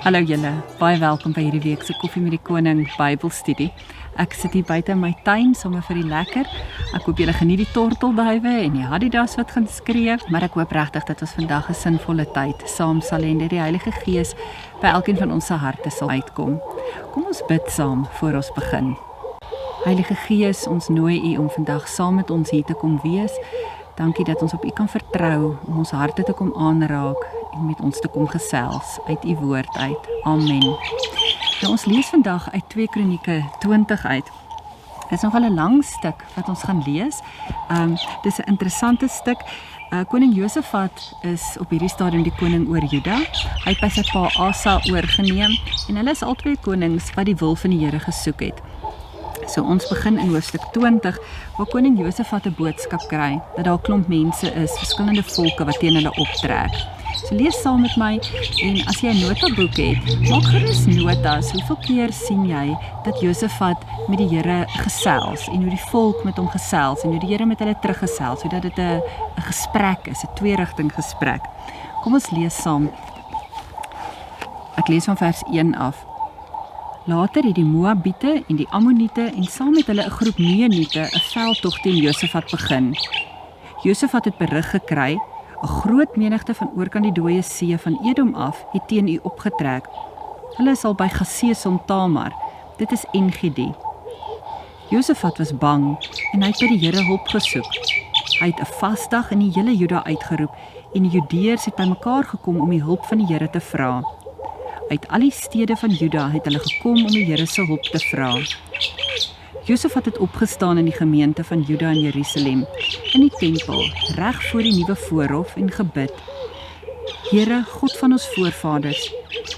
Hallo julle, baie welkom by hierdie week se Koffie met die Koning Bybelstudie. Ek sit hier buite in my tuin sommer vir die lekker. Ek hoop julle geniet die tortelduwe en die hadidas wat gaan skree, maar ek hoop regtig dat ons vandag 'n sinvolle tyd saam sal hê en dat die Heilige Gees by elkeen van ons se harte sal uitkom. Kom ons bid saam voor ons begin. Heilige Gees, ons nooi U om vandag saam met ons hier te kom wees. Dankie dat ons op U kan vertrou om ons harte te kom aanraak en met ons te kom gesels uit U woord uit. Amen. Nou, ons lees vandag uit 2 Kronieke 20 uit. Dit is nogal 'n lang stuk wat ons gaan lees. Dis 'n interessante stuk. Koning Josafat is op hierdie stadium die koning oor Juda. Hy het by sy pa Asa oorgeneem en hulle is albei konings wat die wil van die Here gesoek het. So ons begin in hoofstuk 20, waar koning Josafat 'n boodskap kry, dat daar 'n klomp mense is, verskillende volke wat teen hulle optrek. So lees saam met my, en as jy 'n notaboek het, maak gerus notas, hoeveel keer sien jy dat Josafat met die Here gesels, en hoe die volk met hom gesels, en hoe die Here met hulle teruggesels, sodat dit 'n gesprek is, 'n tweerigting gesprek. Kom ons lees saam. Ek lees van vers 1 af. Later het die Moabiete en die Ammoniete en saam met hulle 'n groep Meuniete 'n veldtog teen Josafat begin. Josafat het berig gekry, 'n groot menigte van oorkant die dooie see van Edom af het teen u opgetrek. Hulle is al by Gaseson Tamar, dit is En-Gedi. Josafat was bang en hy het by die Here hulp gesoek. Hy het 'n vasdag in die hele Juda uitgeroep en die Judeërs het bymekaar gekom om die hulp van die Here te vra. Uit al die stede van Juda het hulle gekom om die Here se hulp te vra. Josafat het opgestaan in die gemeente van Juda en Jerusalem, in die tempel, reg voor die nuwe voorhof en gebid. Here, God van ons voorvaders,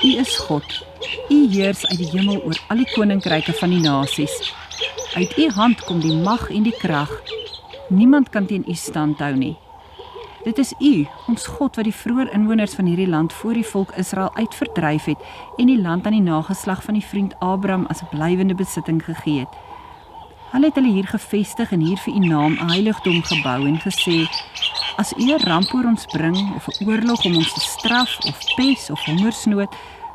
U is God. U heers uit die hemel oor al die koninkryke van die nasies. Uit U hand kom die mag en die krag. Niemand kan teen U stand hou nie. Dit is U, ons God, wat die vroeë inwoners van hierdie land voor die volk Israel uitverdryf het en die land aan die nageslag van die vriend Abraham as 'n blywende besitting gegee het. Hulle het hulle hier gevestig en hier vir U naam 'n heiligdom gebou en gesê, as U 'n ramp oor ons bring of 'n oorlog om ons te straf of pes of hongersnood,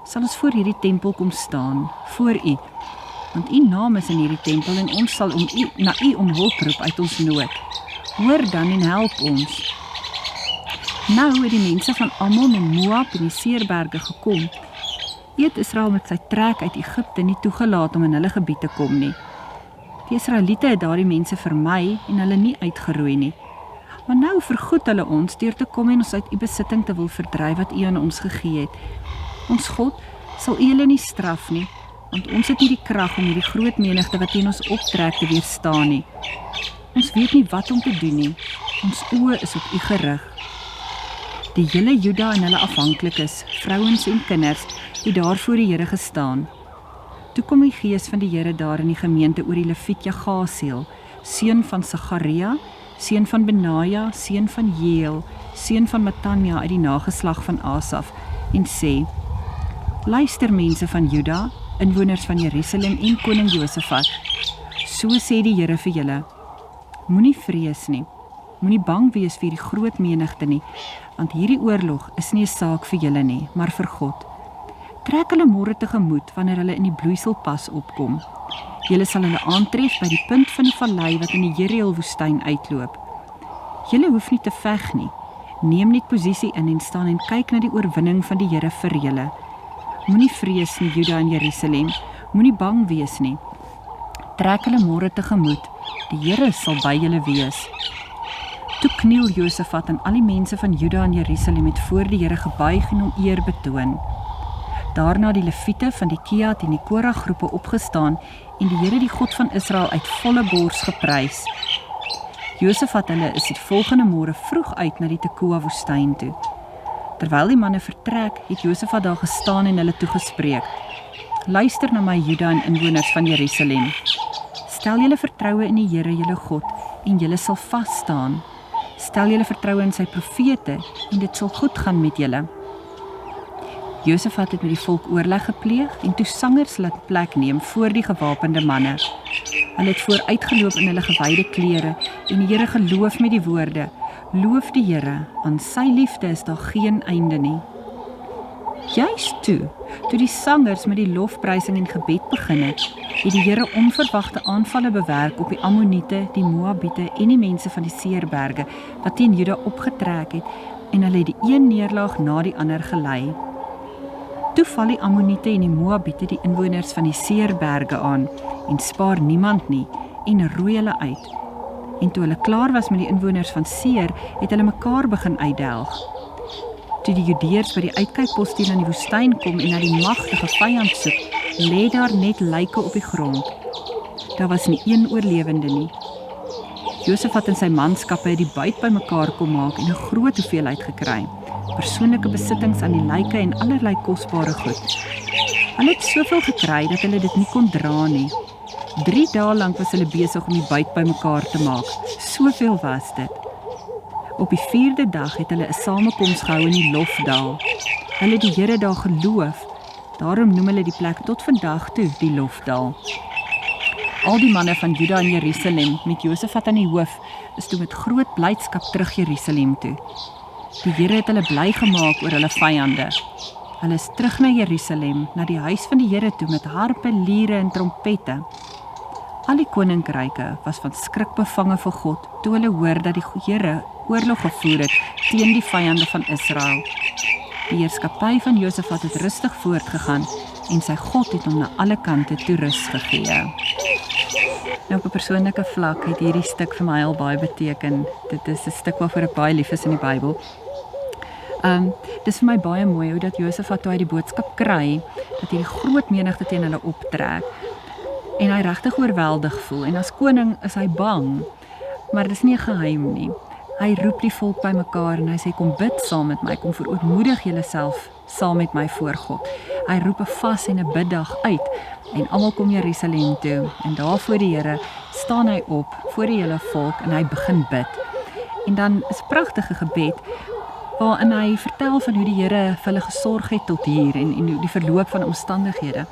sal ons voor hierdie tempel kom staan, voor U. Want U naam is in hierdie tempel en ons sal na U om hulp roep uit ons nood. Hoor dan en help ons. Nou het die mense van Ammon en Moab en die Seerberge gekom. U het Israel met sy trek uit Egipte nie toegelaat om in hulle gebied te kom nie. Die Israeliete het daardie mense vermy en hulle nie uitgeroei nie. Maar nou vergoed hulle ons deur te kom en ons uit U besitting te wil verdryf wat U aan ons gegee het. Ons God sal U hulle nie straf nie, want ons het nie die krag om hierdie groot menigte wat teen ons optrek te weerstaan nie. Ons weet nie wat om te doen nie. Ons oë is op U gerig. Die hele Juda en hulle afhanklikes, vrouens en kinders, het daar voor die Here gestaan. Toe kom die gees van die Here daar in die gemeente oor die Leviet Jagasiel, seun van Sagaria, seun van Benaja, seun van Jeel, seun van Matanja uit die nageslag van Asaf, en sê, luister mense van Juda, inwoners van Jerusalem en koning Josafat, so sê die Here vir julle, moenie vrees nie, moenie bang wees vir die groot menigte nie, want hierdie oorlog is nie 'n saak vir julle nie, maar vir God. Trek hulle môre tegemoet wanneer hulle in die bloeiselpas opkom. Julle sal hulle aantref by die punt van die vallei wat in die Jeriel woestyn uitloop. Julle hoef nie te veg nie. Neem net posisie in en staan en kyk na die oorwinning van die Here vir julle. Moenie vrees nie, Juda en Jerusalem, moenie bang wees nie. Trek hulle môre tegemoet. Die Here sal by julle wees. Toe kniel Josafat en al die mense van Juda en Jerusalem het voor die Here gebuig en hom eer betoon. Daarna die Leviete van die Kehat en die Korah groepe opgestaan en die Here die God van Israel uit volle bors geprys. Josafat hulle is die volgende môre vroeg uit na die Tekoa woestyn toe. Terwyl die manne vertrek, het Josafat daar gestaan en hulle toegespreek. Luister na my Juda en inwoners van Jerusalem. Stel julle vertroue in die Here julle God en julle sal vas staan. Stel julle vertroue in sy profete en dit sal goed gaan met julle. Josafat het met die volk oorleg gepleeg en toe sangers laat plek neem voor die gewapende manne. Hulle het vooruitgeloop in hulle gewyde klere en die Here geloof met die woorde, loof die Here, aan sy liefde is daar geen einde nie. Juist toe die sangers met die lofprysing en gebed begin het die Here onverwagte aanvalle bewerk op die Ammoniete, die Moabiete en die mense van die Seerberge wat teen Juda opgetrek het en hulle het die een neerlaag na die ander gelei. Toe val die Ammoniete en die Moabiete die inwoners van die Seerberge aan en spaar niemand nie en roei hulle uit. En toe hulle klaar was met die inwoners van Seer, het hulle mekaar begin uitdelg. Toe die Judeërs by die uitkykposte aan die woestyn kom en na die magtige vyand soek, lê daar net lyke op die grond. Daar was nie een oorlewende nie. Josafat en sy manskappe het die buit bymekaar kom maak en 'n groot hoeveelheid gekry. Persoonlike besittings aan die lyke en allerlei kosbare goed. Hulle het soveel gekry dat hulle dit nie kon dra nie. 3 dae lank was hulle besig om die buit bymekaar te maak. Soveel was dit. Op die 4de dag het hulle 'n samekoms gehou in die Lofdal. Hulle het die Here daar geloof. Daarom noem hulle die plek tot vandag toe die Lofdal. Al die manne van Juda en Jerusalem met Josafat aan die hoof is toe met groot blydskap terug Jerusalem toe. Die Here het hulle bly gemaak oor hulle vyande. Hulle is terug na Jerusalem, na die huis van die Here toe met harpe, liere en trompette. Al die koninkryke was van skrik bevange vir God toe hulle hoor dat die Here oorlog gevoer het teen die vyande van Israel. Die heerskappy van Josafat het rustig voortgegaan en sy God het hom na alle kante toe rus gegee. Nou op 'n persoonlike vlak het hierdie stuk vir my al baie beteken. Dit is 'n stuk waarvoor ek baie lief is in die Bybel. Dis vir my baie mooi hoe dat Josafat toe hy die boodskap kry, dat hierdie groot menigte teen hulle optrek en hy regtig oorweldig voel en as koning is hy bang, maar dis nie 'n geheim nie. Hy roep die volk bymekaar en hy sê kom bid saam met my, kom verootmoedig julleself saam met my voor God. Hy roep 'n vas en 'n biddag uit en almal kom Jerusalem toe en daar voor die Here staan hy op voor die hele volk en hy begin bid. En dan is 'n pragtige gebed waarin hy vertel van hoe die Here vir hulle gesorg het tot hier en hoe die verloop van omstandighede.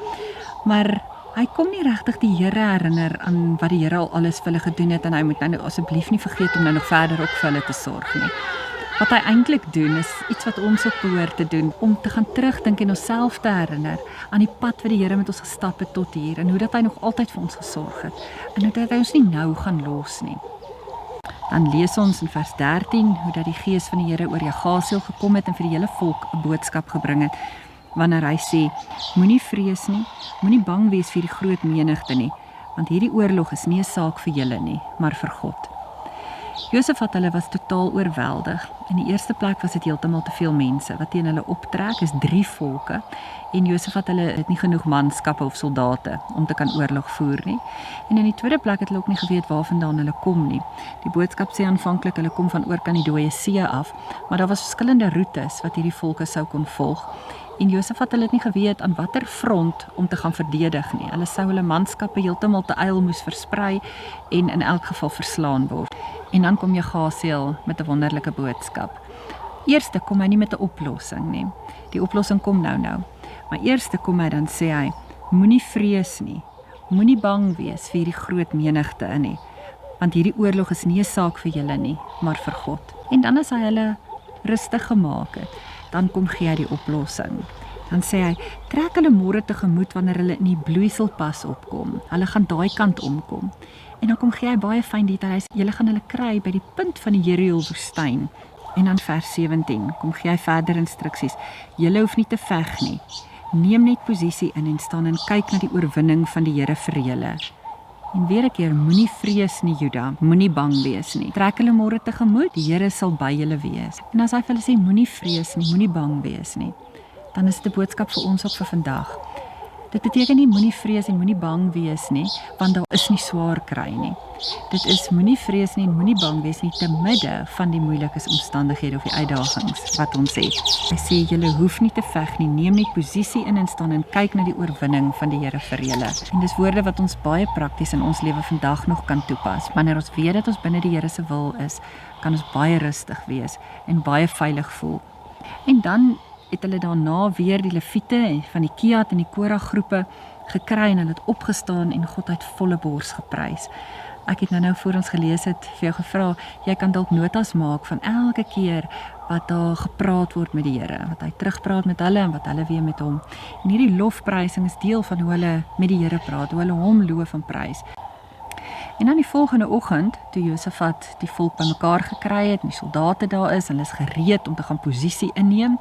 Maar hy kom nie regtig die Here herinner aan wat die Here al alles vir hulle gedoen het en hy moet nou asseblief nie vergeet om nou nog verder ook vir hulle te sorg nie. Wat hy eintlik doen is iets wat ons ook behoort te doen, om te gaan terugdink en onsself te herinner aan die pad wat die Here met ons gestap het tot hier en hoe dat hy nog altyd vir ons gesorg het en hoe dat hy ons nie nou gaan los nie. Dan lees ons in vers 13 hoe dat die Gees van die Here oor Jagasiel gekom het en vir die hele volk 'n boodskap gebring het, wanneer hy sê, moenie vrees nie, moenie bang wees vir die groot menigte nie, want hierdie oorlog is nie 'n saak vir julle nie, maar vir God. Josafat hulle was totaal oorweldig. In die eerste plek was dit heeltemal te veel mense wat teen hulle optrek, is 3 volke en Josafat hulle het nie genoeg manskappe of soldate om te kan oorlog voer nie. En in die tweede plek het hulle ook nie geweet waarvandaan hulle kom nie. Die boodskap sê aanvanklik hulle kom van oor kan die Dooie See af, maar daar was verskillende roetes wat hierdie volke sou kon volg. En Josafat hulle het nie geweet aan watter front om te gaan verdedig nie. Hulle sou hulle manskappe heeltemal te yl moes versprei en in elk geval verslaan word. En dan kom Jagasiel met 'n wonderlike boodskap. Eerste kom hy nie met 'n oplossing nie. Die oplossing kom nou. Maar eerste kom hy dan sê hy, moenie vrees nie. Moenie bang wees vir hierdie groot menigte nie. Want hierdie oorlog is nie 'n saak vir julle nie, maar vir God. En dan as hy hulle rustig gemaak het, dan kom gee hy die oplossing. Dan sê hy, trek hulle môre tegemoet wanneer hulle in die bloeiselpas opkom. Hulle gaan daai kant omkom. En dan kom gee hy baie fyn detail. Hy sê, julle gaan hulle kry by die punt van die Jericho woestyn. En dan vers 17, kom gee hy verder instruksies. Julle hoef nie te veg nie. Neem net posisie in en staan en kyk na die oorwinning van die Here vir julle. En weer 'n keer, moenie vrees nie Juda, moenie bang wees nie. Trek hulle môre tegemoet, die Here sal by julle wees. En as hy vir hulle sê, moenie vrees nie, moenie bang wees nie, dan is dit 'n boodskap vir ons ook vir vandag. Dit beteken nie moenie vrees en moenie bang wees nie, want daar is nie swaar kry nie. Dit is moenie vrees nie en moenie bang wees nie te midde van die moeilike omstandighede of die uitdagings wat ons het. Hy sê julle hoef nie te veg nie, neem net posisie in en staan en kyk na die oorwinning van die Here vir julle. En dis woorde wat ons baie prakties in ons lewe vandag nog kan toepas. Wanneer ons weet dat ons binne die Here se wil is, kan ons baie rustig wees en baie veilig voel. En dan het hulle daarna weer die Lewiete van die Kehat en die Korah groepe gekry en hulle het opgestaan en God uit volle bors geprys. Ek het nou voor ons gelees het vir jou gevra, jy kan dalk notas maak van elke keer wat daar gepraat word met die Here, wat hy terugpraat met hulle en wat hulle weer met hom. En hierdie lofprysing is deel van hoe hulle met die Here praat, hoe hulle hom loof en prys. En dan die volgende oggend, toe Josafat die volk bymekaar gekry het en die soldate daar is en hulle is gereed om te gaan posisie inneem,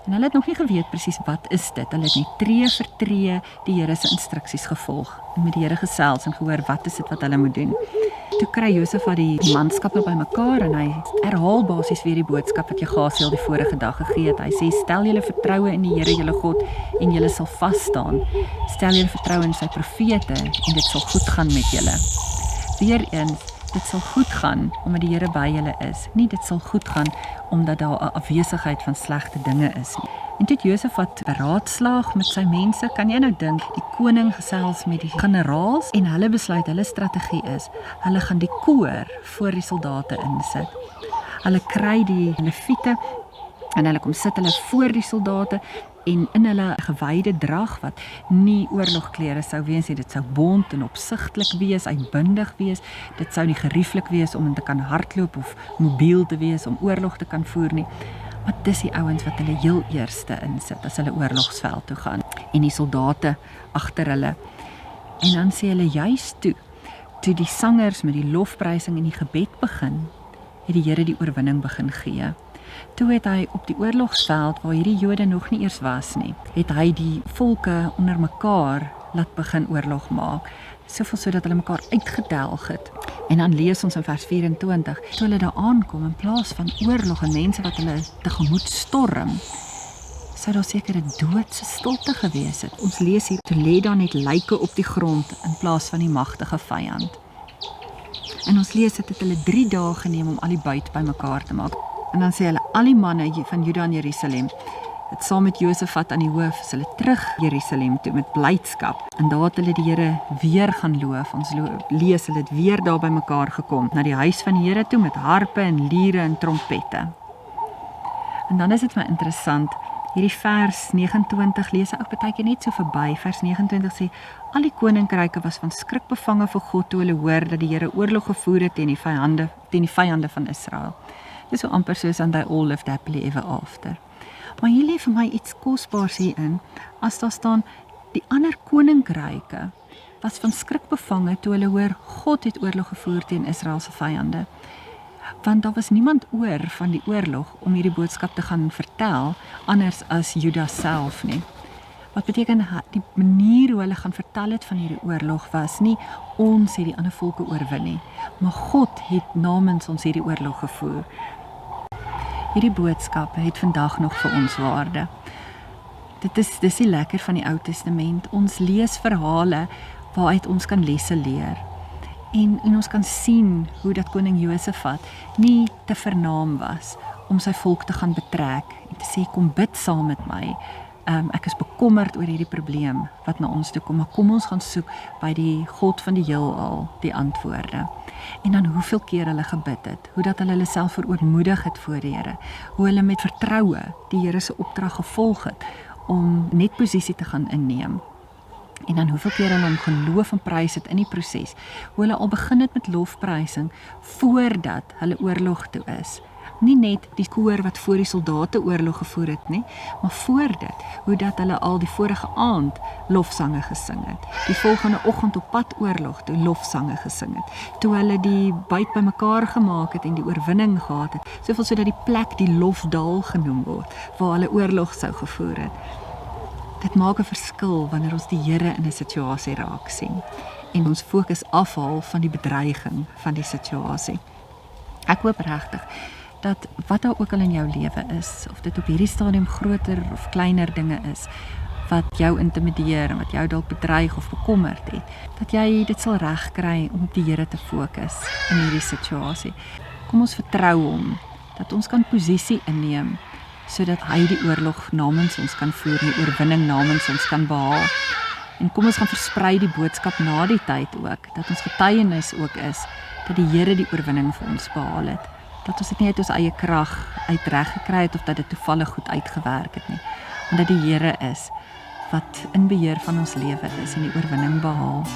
en hulle het nog nie geweet presies wat is dit. Hulle het net tree vir tree die Here se instruksies gevolg en met die Here gesels en gehoor wat is dit wat hulle moet doen. Toe kry Josafat die manskappe bymekaar en hy herhaal basies weer die boodskap wat Jegasiel die vorige dag gegee het. Hy sê, stel julle vertroue in die Here julle God en julle sal vas staan. Stel julle vertroue in sy profete en dit sal goed gaan met julle. Weereens, dit sal goed gaan omdat die Here by julle is. Nie dit sal goed gaan omdat daar 'n afwesigheid van slegte dinge is nie. En toe het Josafat beraadslaag met sy mense, kan jy nou dink, die koning gesels met die generaals en hulle besluit, hulle strategie is, hulle gaan die koor voor die soldate insit. Hulle kry die leviete en hulle kom sit hulle voor die soldate en in hulle gewyde drag wat nie oorlogklere sou wees nie, dit sou bont en opsigtelik wees, uitbundig wees, dit sou nie gerieflik wees om te kan hardloop of mobiel te wees om oorlog te kan voer nie. Maar dis die ouens wat hulle heel eerste insit as hulle oorlogsveld toe gaan en die soldate agter hulle. En dan sê hulle juis toe die sangers met die lofprysing en die gebed begin, het die Here die oorwinning begin gee. Toe het hy op die oorlogsveld, waar hierdie Jode nog nie eers was nie, het hy die volke onder mekaar laat begin oorlog maak, soveel sodat hulle mekaar uitgedelg het. En dan lees ons in vers 24, toe hulle daar aankom, in plaas van oorlog en mense wat hulle tegemoet storm, sou daar seker 'n doodse stilte gewees het. Ons lees hier, toe lê daar net lyke op die grond, in plaas van die magtige vyand. En ons lees dit het hulle 3 dae geneem om al die buit bymekaar te maak. En dan sê hulle, al die manne van Juda en Jerusalem, het saam met Josafat aan die hoof, is hulle terug Jerusalem toe met blydskap. En daar het hulle die Here weer gaan loof. Ons lees, hulle het weer daar bymekaar gekom, na die huis van die Here toe, met harpe en liere en trompette. En dan is dit my interessant, hierdie vers 29 lees ek ook baie keer net so verby. Vers 29 sê, al die koninkryke was van skrik bevange vir God toe hulle hoor dat die Here oorlog gevoer het teen die vyande van Israel. Dit is so amper soos and they all lived happily ever after. Maar hier lê vir my iets kosbaars hierin, as daar staan, die ander koninkryke was van skrik bevange toe hulle hoor God het oorlog gevoer teen Israel se vyande. Want daar was niemand oor van die oorlog om hierdie boodskap te gaan vertel, anders as Juda self nie. Wat beteken, die manier hoe hulle gaan vertel het van hierdie oorlog was nie, ons het die ander volke oorwin nie, maar God het namens ons hierdie oorlog gevoer. Hierdie boodskap het vandag nog vir ons waarde. Dis die lekker van die Ou Testament. Ons lees verhale waaruit ons kan lesse leer. En ons kan sien hoe dat koning Josafat nie te vernaam was om sy volk te gaan betrek en te sê, kom bid saam met my. Ek is bekommerd oor hierdie probleem wat na ons toe kom, maar kom ons gaan soek by die God van die heelal die antwoorde. En dan hoeveel keer hulle gebid het, hoe dat hulle self verootmoedig het voor die Here, hoe hulle met vertroue die Here se opdrag gevolg het om net posisie te gaan inneem. En dan hoeveel keer hulle hom geloof en prys het in die proses, hoe hulle al begin het met lofprysing voordat hulle oorlog toe is. Nie net die koor wat voor die soldate oorlog gevoer het nie, maar voor dit, hoe dat hulle al die vorige aand lofsange gesing het, die volgende oggend op pad oorlog toe lofsange gesing het, toe hulle die byt bymekaar gemaak het en die oorwinning gehad het, soveel sodat die plek die Lofdal genoem word, waar hulle oorlog sou gevoer het. Dit maak 'n verskil wanneer ons die Here in 'n situasie raak sien en ons fokus afhaal van die bedreiging van die situasie. Ek hoop regtig dat wat daar ook al in jou lewe is, of dit op hierdie stadium groter of kleiner dinge is, wat jou intimideer en wat jou dalk bedreig of bekommerd het, dat jy dit sal regkry om op die Here te fokus in hierdie situasie. Kom ons vertrou hom, dat ons kan posisie inneem, sodat hy die oorlog namens ons kan voer, die oorwinning namens ons kan behaal. En kom ons gaan versprei die boodskap na die tyd ook, dat ons getuienis ook is, dat die Here die oorwinning vir ons behaal het. Dat ons dit nie uit ons eie krag uitreg gekry het, of dat dit toevallig goed uitgewerk het nie. En dat die Here is, wat in beheer van ons lewe is en die oorwinning behaal.